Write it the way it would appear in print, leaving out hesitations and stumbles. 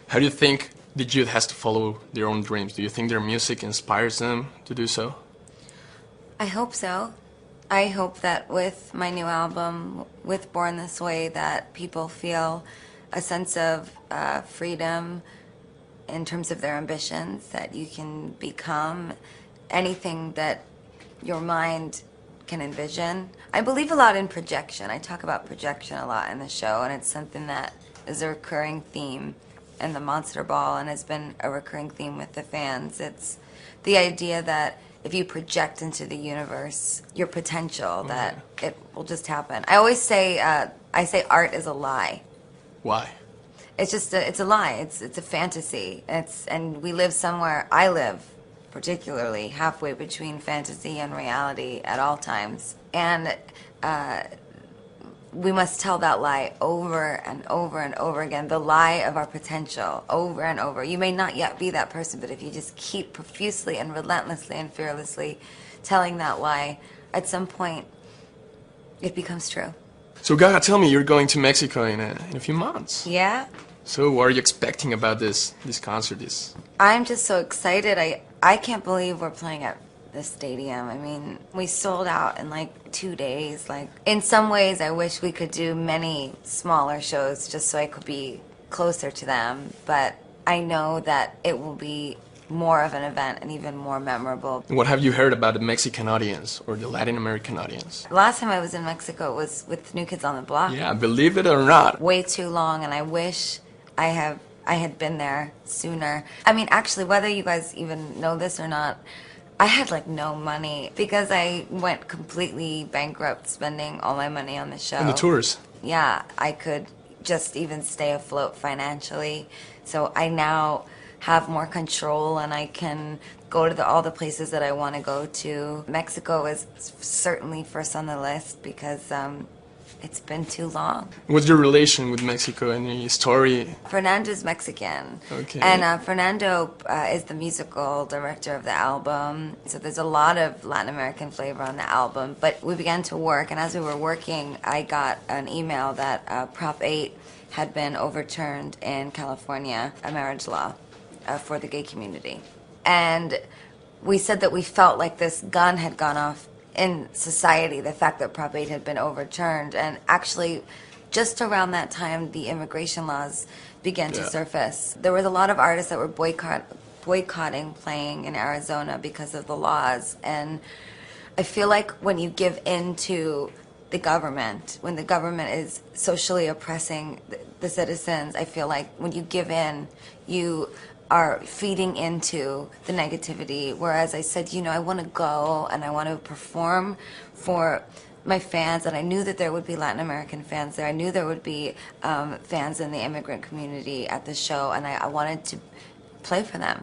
How do you think the youth has to follow their own dreams? Do you think their music inspires them to do so? I hope so. I hope that with my new album, with Born This Way, that people feel a sense of freedom in terms of their ambitions, that you can become anything that your mind can envision. I believe a lot in projection. I talk about projection a lot in the show, and it's something that is a recurring theme in the Monster Ball and has been a recurring theme with the fans. It's the idea that if you project into the universe your potential, that it will just happen. I always say, I say art is a lie. Why? It's a lie. It's a fantasy. And we live somewhere. I live particularly halfway between fantasy and reality at all times. And we must tell that lie over and over and over again, the lie of our potential, over and over. You may not yet be that person, but if you just keep profusely and relentlessly and fearlessly telling that lie, at some point it becomes true. So Gaga, tell me, you're going to Mexico in a few months. Yeah? So what are you expecting about this concert? I'm just so excited. I can't believe we're playing at the stadium. I mean, we sold out in like 2 days. Like, in some ways, I wish we could do many smaller shows just so I could be closer to them. But I know that it will be more of an event and even more memorable. What have you heard about the Mexican audience or the Latin American audience? Last time I was in Mexico was with New Kids on the Block. Yeah, believe it or not. Way too long, and I wish I had been there sooner. I mean, actually, whether you guys even know this or not, I had like no money because I went completely bankrupt spending all my money on the show. And the tours. Yeah, I could just even stay afloat financially. So I now have more control and I can go to all the places that I want to go to. Mexico is certainly first on the list because it's been too long. What's your relation with Mexico and your story? Fernando's Mexican. Okay. And Fernando is the musical director of the album. So there's a lot of Latin American flavor on the album. But we began to work, and as we were working, I got an email that Prop 8 had been overturned in California, a marriage law for the gay community. And we said that we felt like this gun had gone off in society, the fact that Prop 8 had been overturned. And actually, just around that time, the immigration laws began to surface. There was a lot of artists that were boycotting playing in Arizona because of the laws. And I feel like when you give in to the government, when the government is socially oppressing the citizens, I feel like when you give in, you are feeding into the negativity. Whereas I said, you know, I want to go and I want to perform for my fans, and I knew that there would be Latin American fans there. I knew there would be fans in the immigrant community at the show, and I wanted to play for them.